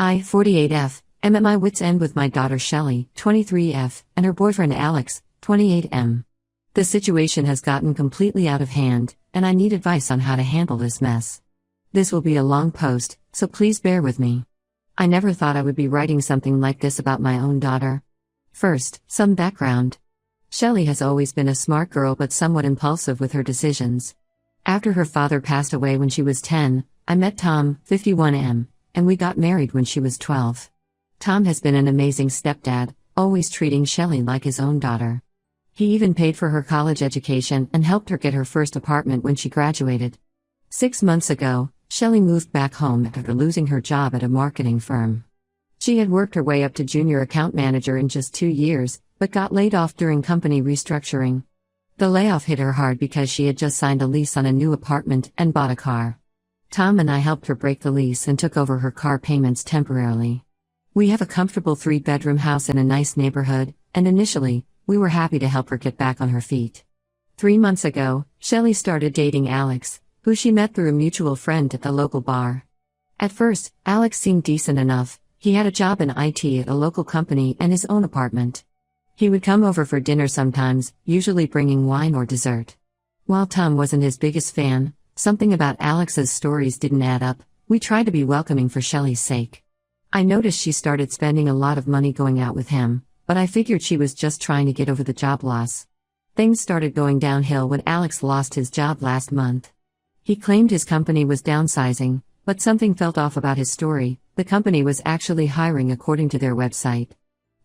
I, 48F, am at my wit's end with my daughter Shelley, 23F, and her boyfriend Alex, 28M. The situation has gotten completely out of hand, and I need advice on how to handle this mess. This will be a long post, so please bear with me. I never thought I would be writing something like this about my own daughter. First, some background. Shelley has always been a smart girl but somewhat impulsive with her decisions. After her father passed away when she was 10, I met Tom, 51M, and we got married when she was 12. Tom has been an amazing stepdad, always treating Shelley like his own daughter. He even paid for her college education and helped her get her first apartment when she graduated. 6 months ago, Shelley moved back home after losing her job at a marketing firm. She had worked her way up to junior account manager in just 2 years, but got laid off during company restructuring. The layoff hit her hard because she had just signed a lease on a new apartment and bought a car. Tom and I helped her break the lease and took over her car payments temporarily. We have a comfortable 3-bedroom house in a nice neighborhood, and initially, we were happy to help her get back on her feet. 3 months ago, Shelley started dating Alex, who she met through a mutual friend at the local bar. At first, Alex seemed decent enough. He had a job in IT at a local company and his own apartment. He would come over for dinner sometimes, usually bringing wine or dessert. While Tom wasn't his biggest fan, something about Alex's stories didn't add up. We tried to be welcoming for Shelley's sake. I noticed she started spending a lot of money going out with him, but I figured she was just trying to get over the job loss. Things started going downhill when Alex lost his job last month. He claimed his company was downsizing, but something felt off about his story. The company was actually hiring according to their website.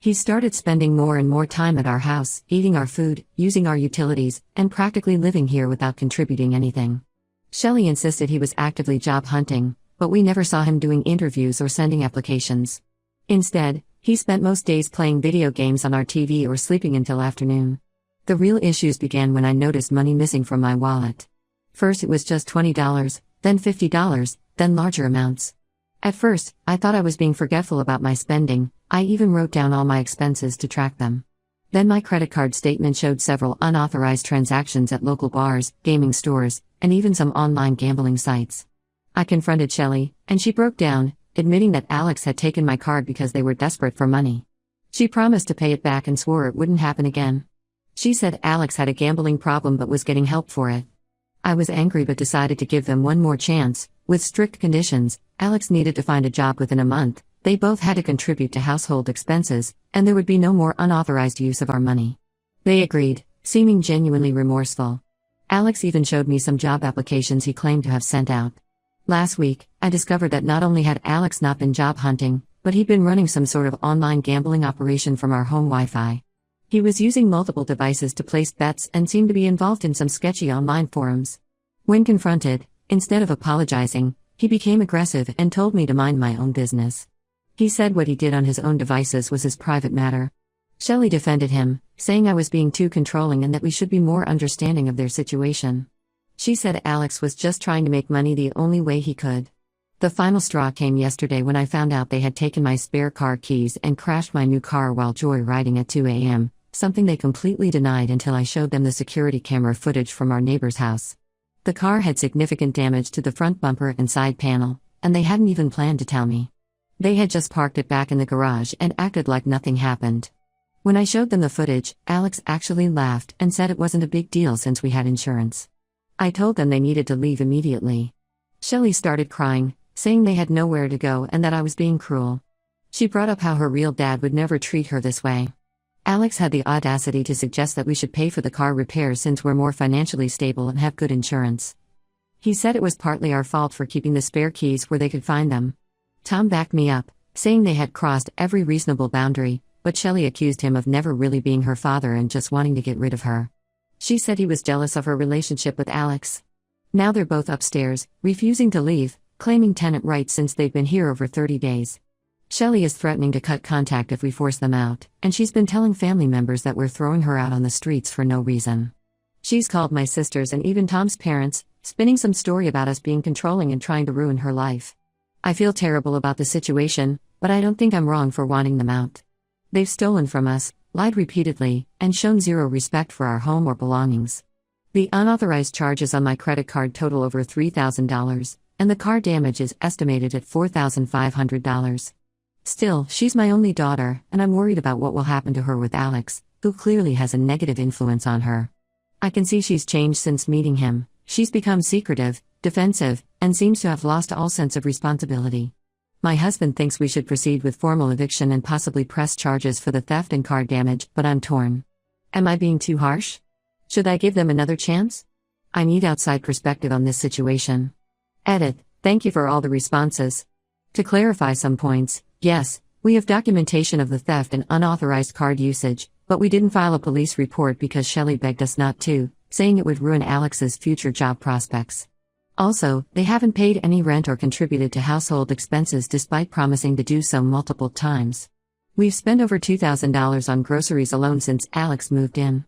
He started spending more and more time at our house, eating our food, using our utilities, and practically living here without contributing anything. Shelley insisted he was actively job hunting, but we never saw him doing interviews or sending applications. Instead, he spent most days playing video games on our TV or sleeping until afternoon. The real issues began when I noticed money missing from my wallet. First it was just $20, then $50, then larger amounts. At first, I thought I was being forgetful about my spending. I even wrote down all my expenses to track them. Then my credit card statement showed several unauthorized transactions at local bars, gaming stores, and even some online gambling sites. I confronted Shelley, and she broke down, admitting that Alex had taken my card because they were desperate for money. She promised to pay it back and swore it wouldn't happen again. She said Alex had a gambling problem but was getting help for it. I was angry but decided to give them one more chance. With strict conditions, Alex needed to find a job within a month, they both had to contribute to household expenses, and there would be no more unauthorized use of our money. They agreed, seeming genuinely remorseful. Alex even showed me some job applications he claimed to have sent out. Last week, I discovered that not only had Alex not been job hunting, but he'd been running some sort of online gambling operation from our home Wi-Fi. He was using multiple devices to place bets and seemed to be involved in some sketchy online forums. When confronted, instead of apologizing, he became aggressive and told me to mind my own business. He said what he did on his own devices was his private matter. Shelley defended him, saying I was being too controlling and that we should be more understanding of their situation. She said Alex was just trying to make money the only way he could. The final straw came yesterday when I found out they had taken my spare car keys and crashed my new car while joyriding at 2 a.m., something they completely denied until I showed them the security camera footage from our neighbor's house. The car had significant damage to the front bumper and side panel, and they hadn't even planned to tell me. They had just parked it back in the garage and acted like nothing happened. When I showed them the footage, Alex actually laughed and said it wasn't a big deal since we had insurance. I told them they needed to leave immediately. Shelley started crying, saying they had nowhere to go and that I was being cruel. She brought up how her real dad would never treat her this way. Alex had the audacity to suggest that we should pay for the car repairs since we're more financially stable and have good insurance. He said it was partly our fault for keeping the spare keys where they could find them. Tom backed me up, saying they had crossed every reasonable boundary, but Shelley accused him of never really being her father and just wanting to get rid of her. She said he was jealous of her relationship with Alex. Now they're both upstairs, refusing to leave, claiming tenant rights since they've been here over 30 days. Shelley is threatening to cut contact if we force them out, and she's been telling family members that we're throwing her out on the streets for no reason. She's called my sisters and even Tom's parents, spinning some story about us being controlling and trying to ruin her life. I feel terrible about the situation, but I don't think I'm wrong for wanting them out. They've stolen from us, lied repeatedly, and shown zero respect for our home or belongings. The unauthorized charges on my credit card total over $3,000, and the car damage is estimated at $4,500. Still, she's my only daughter, and I'm worried about what will happen to her with Alex, who clearly has a negative influence on her. I can see she's changed since meeting him. She's become secretive, defensive, and seems to have lost all sense of responsibility. My husband thinks we should proceed with formal eviction and possibly press charges for the theft and car damage, but I'm torn. Am I being too harsh? Should I give them another chance? I need outside perspective on this situation. Edit. Thank you for all the responses. To clarify some points, yes, we have documentation of the theft and unauthorized card usage, but we didn't file a police report because Shelley begged us not to, saying it would ruin Alex's future job prospects. Also, they haven't paid any rent or contributed to household expenses despite promising to do so multiple times. We've spent over $2,000 on groceries alone since Alex moved in.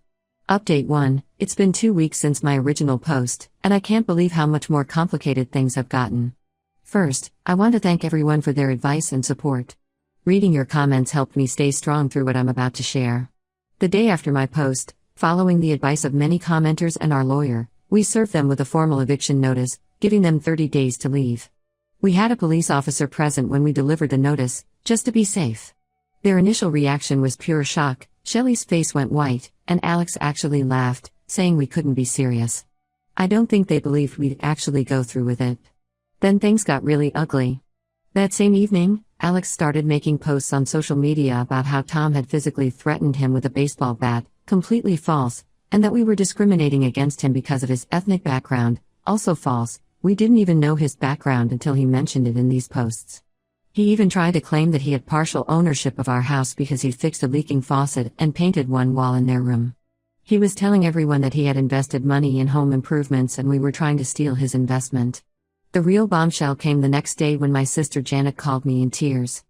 Update 1. It's been 2 weeks since my original post, and I can't believe how much more complicated things have gotten. First, I want to thank everyone for their advice and support. Reading your comments helped me stay strong through what I'm about to share. The day after my post, following the advice of many commenters and our lawyer, we served them with a formal eviction notice, giving them 30 days to leave. We had a police officer present when we delivered the notice, just to be safe. Their initial reaction was pure shock. Shelley's face went white, and Alex actually laughed, saying we couldn't be serious. I don't think they believed we'd actually go through with it. Then things got really ugly. That same evening, Alex started making posts on social media about how Tom had physically threatened him with a baseball bat, completely false, and that we were discriminating against him because of his ethnic background, also false. We didn't even know his background until he mentioned it in these posts. He even tried to claim that he had partial ownership of our house because he'd fixed a leaking faucet and painted one wall in their room. He was telling everyone that he had invested money in home improvements and we were trying to steal his investment. The real bombshell came the next day when my sister Janet called me in tears.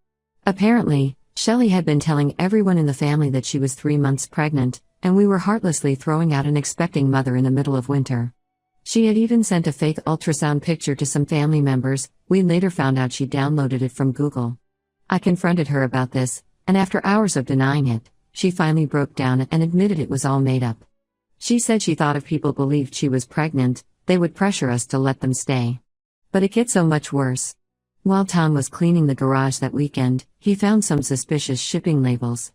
Apparently, Shelley had been telling everyone in the family that she was 3 months pregnant, and we were heartlessly throwing out an expecting mother in the middle of winter. She had even sent a fake ultrasound picture to some family members. We later found out she downloaded it from Google. I confronted her about this, and after hours of denying it, she finally broke down and admitted it was all made up. She said she thought if people believed she was pregnant, they would pressure us to let them stay. But it gets so much worse. While Tom was cleaning the garage that weekend, he found some suspicious shipping labels.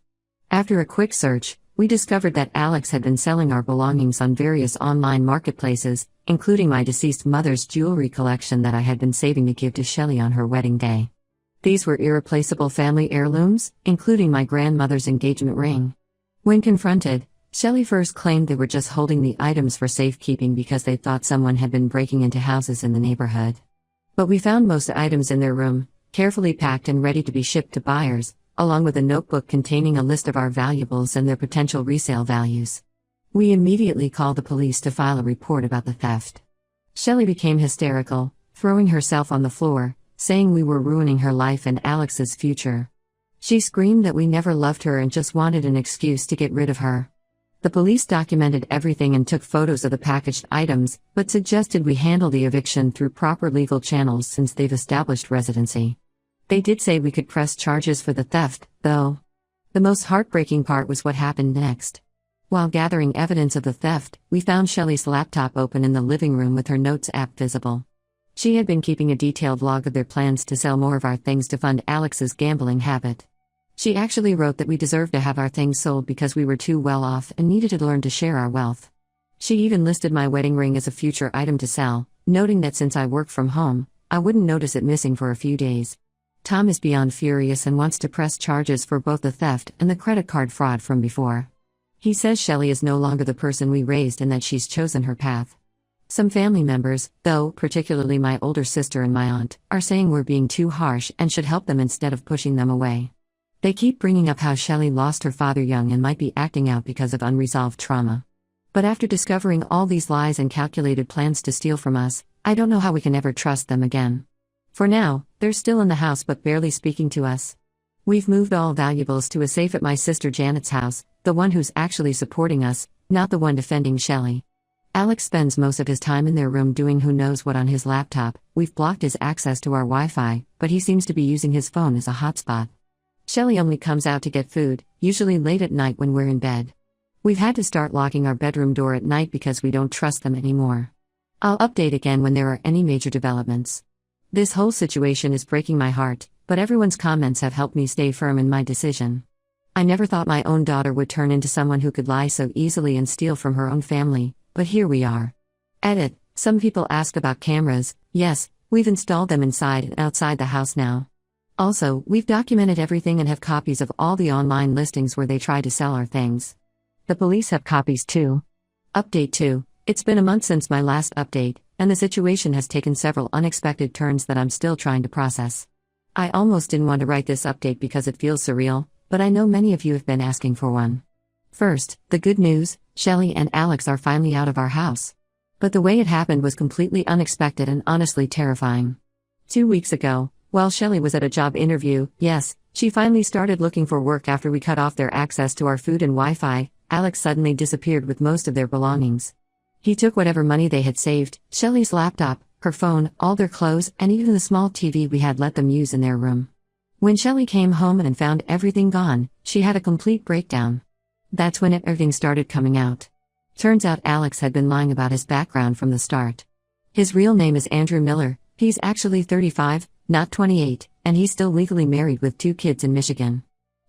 After a quick search, we discovered that Alex had been selling our belongings on various online marketplaces, including my deceased mother's jewelry collection that I had been saving to give to Shelley on her wedding day. These were irreplaceable family heirlooms, including my grandmother's engagement ring. When confronted, Shelley first claimed they were just holding the items for safekeeping because they thought someone had been breaking into houses in the neighborhood. But we found most items in their room, carefully packed and ready to be shipped to buyers, along with a notebook containing a list of our valuables and their potential resale values. We immediately called the police to file a report about the theft. Shelley became hysterical, throwing herself on the floor, saying we were ruining her life and Alex's future. She screamed that we never loved her and just wanted an excuse to get rid of her. The police documented everything and took photos of the packaged items, but suggested we handle the eviction through proper legal channels since they've established residency. They did say we could press charges for the theft, though. The most heartbreaking part was what happened next. While gathering evidence of the theft, we found Shelley's laptop open in the living room with her notes app visible. She had been keeping a detailed log of their plans to sell more of our things to fund Alex's gambling habit. She actually wrote that we deserved to have our things sold because we were too well off and needed to learn to share our wealth. She even listed my wedding ring as a future item to sell, noting that since I work from home, I wouldn't notice it missing for a few days. Tom is beyond furious and wants to press charges for both the theft and the credit card fraud from before. He says Shelley is no longer the person we raised and that she's chosen her path. Some family members, though, particularly my older sister and my aunt, are saying we're being too harsh and should help them instead of pushing them away. They keep bringing up how Shelley lost her father young and might be acting out because of unresolved trauma. But after discovering all these lies and calculated plans to steal from us, I don't know how we can ever trust them again. For now, they're still in the house but barely speaking to us. We've moved all valuables to a safe at my sister Janet's house, the one who's actually supporting us, not the one defending Shelley. Alex spends most of his time in their room doing who knows what on his laptop. We've blocked his access to our Wi-Fi, but he seems to be using his phone as a hotspot. Shelley only comes out to get food, usually late at night when we're in bed. We've had to start locking our bedroom door at night because we don't trust them anymore. I'll update again when there are any major developments. This whole situation is breaking my heart, but everyone's comments have helped me stay firm in my decision. I never thought my own daughter would turn into someone who could lie so easily and steal from her own family, but here we are. Edit. Some people asked about cameras. Yes, we've installed them inside and outside the house now. Also, we've documented everything and have copies of all the online listings where they try to sell our things. The police have copies too. Update 2. It's been a month since my last update, and the situation has taken several unexpected turns that I'm still trying to process. I almost didn't want to write this update because it feels surreal, but I know many of you have been asking for one. First, the good news, Shelly and Alex are finally out of our house. But the way it happened was completely unexpected and honestly terrifying. 2 weeks ago, while Shelly was at a job interview, yes, she finally started looking for work after we cut off their access to our food and Wi-Fi, Alex suddenly disappeared with most of their belongings. He took whatever money they had saved, Shelly's laptop, her phone, all their clothes, and even the small TV we had let them use in their room. When Shelly came home and found everything gone, she had a complete breakdown. That's when everything started coming out. Turns out Alex had been lying about his background from the start. His real name is Andrew Miller, he's actually 35, not 28, and he's still legally married with 2 kids in Michigan.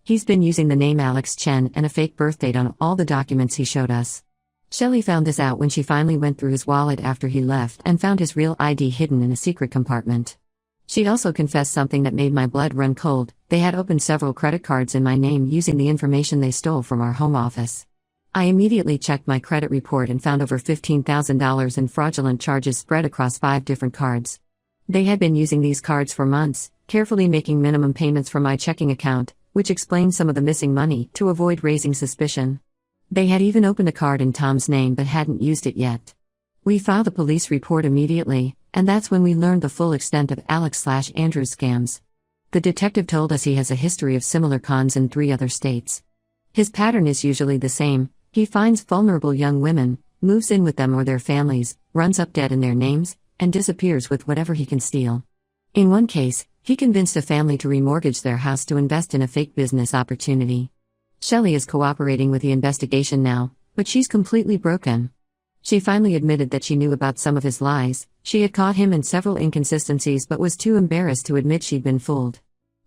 He's been using the name Alex Chen and a fake birth date on all the documents he showed us. Shelly found this out when she finally went through his wallet after he left and found his real ID hidden in a secret compartment. She also confessed something that made my blood run cold. They had opened several credit cards in my name using the information they stole from our home office. I immediately checked my credit report and found over $15,000 in fraudulent charges spread across 5 different cards. They had been using these cards for months, carefully making minimum payments from my checking account, which explained some of the missing money, to avoid raising suspicion. They had even opened a card in Tom's name but hadn't used it yet. We filed a police report immediately, and that's when we learned the full extent of Alex/Andrew's scams. The detective told us he has a history of similar cons in 3 other states. His pattern is usually the same: he finds vulnerable young women, moves in with them or their families, runs up debt in their names, and disappears with whatever he can steal. In one case, he convinced a family to remortgage their house to invest in a fake business opportunity. Shelly is cooperating with the investigation now, but she's completely broken. She finally admitted that she knew about some of his lies. She had caught him in several inconsistencies but was too embarrassed to admit she'd been fooled.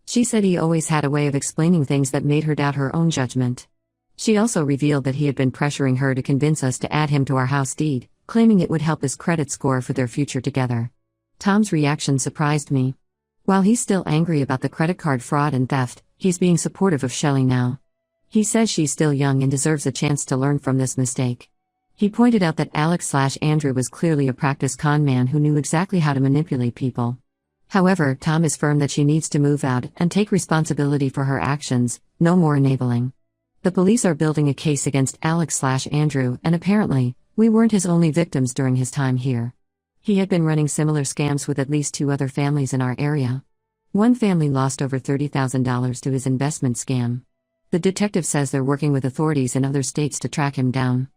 She said he always had a way of explaining things that made her doubt her own judgment. She also revealed that he had been pressuring her to convince us to add him to our house deed, claiming it would help his credit score for their future together. Tom's reaction surprised me. While he's still angry about the credit card fraud and theft, he's being supportive of Shelly now. He says she's still young and deserves a chance to learn from this mistake. He pointed out that Alex/Andrew was clearly a practiced con man who knew exactly how to manipulate people. However, Tom is firm that she needs to move out and take responsibility for her actions, no more enabling. The police are building a case against Alex/Andrew, and apparently, we weren't his only victims during his time here. He had been running similar scams with at least 2 other families in our area. One family lost over $30,000 to his investment scam. The detective says they're working with authorities in other states to track him down.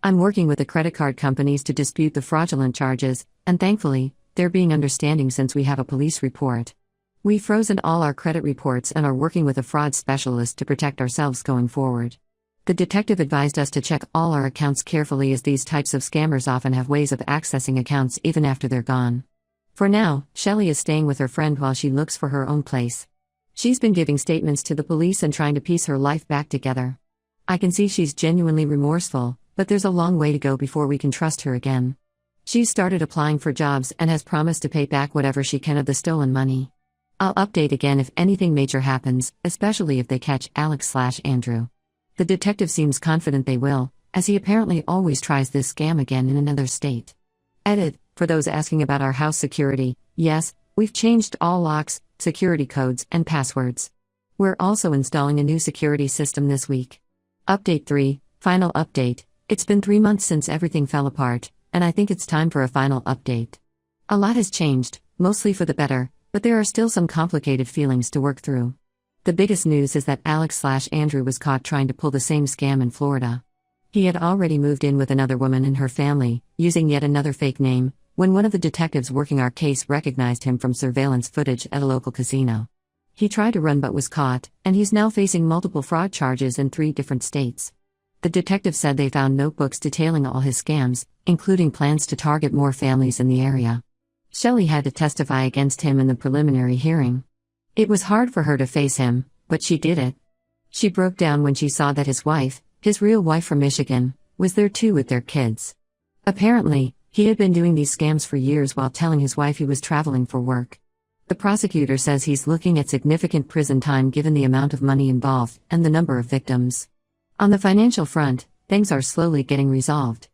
I'm working with the credit card companies to dispute the fraudulent charges, and thankfully, they're being understanding since we have a police report. We've frozen all our credit reports and are working with a fraud specialist to protect ourselves going forward. The detective advised us to check all our accounts carefully as these types of scammers often have ways of accessing accounts even after they're gone. For now, Shelly is staying with her friend while she looks for her own place. She's been giving statements to the police and trying to piece her life back together. I can see she's genuinely remorseful, but there's a long way to go before we can trust her again. She's started applying for jobs and has promised to pay back whatever she can of the stolen money. I'll update again if anything major happens, especially if they catch Alex/Andrew. The detective seems confident they will, as he apparently always tries this scam again in another state. Edit. For those asking about our house security, yes, we've changed all locks, security codes, and passwords. We're also installing a new security system this week. Update 3. Final update. It's been 3 months since everything fell apart, and I think it's time for a final update. A lot has changed, mostly for the better, but there are still some complicated feelings to work through. The biggest news is that Alex/Andrew was caught trying to pull the same scam in Florida. He had already moved in with another woman and her family, using yet another fake name, when one of the detectives working our case recognized him from surveillance footage at a local casino. He tried to run but was caught, and he's now facing multiple fraud charges in 3 different states. The detective said they found notebooks detailing all his scams, including plans to target more families in the area. Shelly had to testify against him in the preliminary hearing. It was hard for her to face him, but she did it. She broke down when she saw that his wife, his real wife from Michigan, was there too with their kids. Apparently, he had been doing these scams for years while telling his wife he was traveling for work. The prosecutor says he's looking at significant prison time given the amount of money involved and the number of victims. On the financial front, things are slowly getting resolved.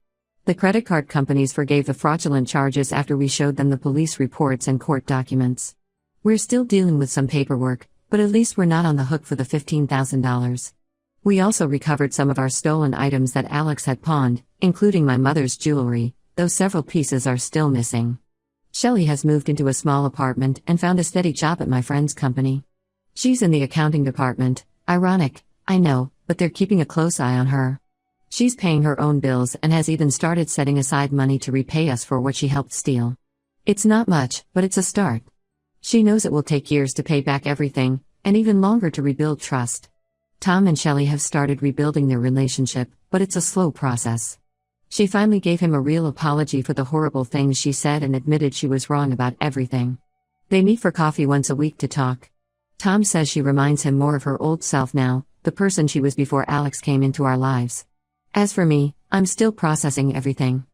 The credit card companies forgave the fraudulent charges after we showed them the police reports and court documents. We're still dealing with some paperwork, but at least we're not on the hook for the $15,000. We also recovered some of our stolen items that Alex had pawned, including my mother's jewelry, though several pieces are still missing. Shelley has moved into a small apartment and found a steady job at my friend's company. She's in the accounting department. Ironic, I know, but they're keeping a close eye on her. She's paying her own bills and has even started setting aside money to repay us for what she helped steal. It's not much, but it's a start. She knows it will take years to pay back everything, and even longer to rebuild trust. Tom and Shelley have started rebuilding their relationship, but it's a slow process. She finally gave him a real apology for the horrible things she said and admitted she was wrong about everything. They meet for coffee once a week to talk. Tom says she reminds him more of her old self now, the person she was before Alex came into our lives. As for me, I'm still processing everything.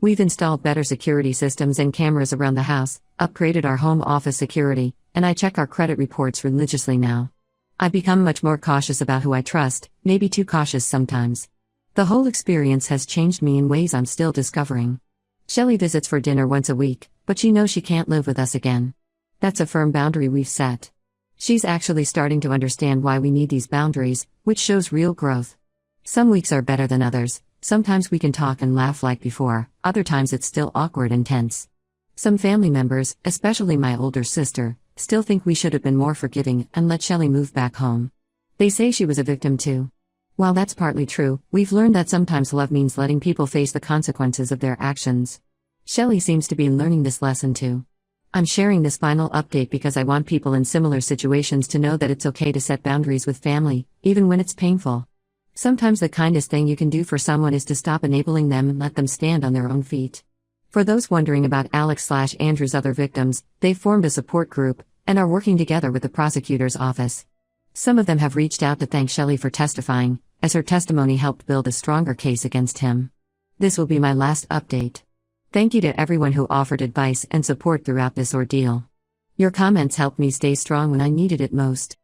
We've installed better security systems and cameras around the house, upgraded our home office security, and I check our credit reports religiously now. I've become much more cautious about who I trust, maybe too cautious sometimes. The whole experience has changed me in ways I'm still discovering. Shelley visits for dinner once a week, but she knows she can't live with us again. That's a firm boundary we've set. She's actually starting to understand why we need these boundaries, which shows real growth. Some weeks are better than others. Sometimes we can talk and laugh like before, other times it's still awkward and tense. Some family members, especially my older sister, still think we should have been more forgiving and let Shelley move back home. They say she was a victim too. While that's partly true, we've learned that sometimes love means letting people face the consequences of their actions. Shelley seems to be learning this lesson too. I'm sharing this final update because I want people in similar situations to know that it's okay to set boundaries with family, even when it's painful. Sometimes the kindest thing you can do for someone is to stop enabling them and let them stand on their own feet. For those wondering about Alex/Andrew's other victims, they've formed a support group and are working together with the prosecutor's office. Some of them have reached out to thank Shelley for testifying, as her testimony helped build a stronger case against him. This will be my last update. Thank you to everyone who offered advice and support throughout this ordeal. Your comments helped me stay strong when I needed it most.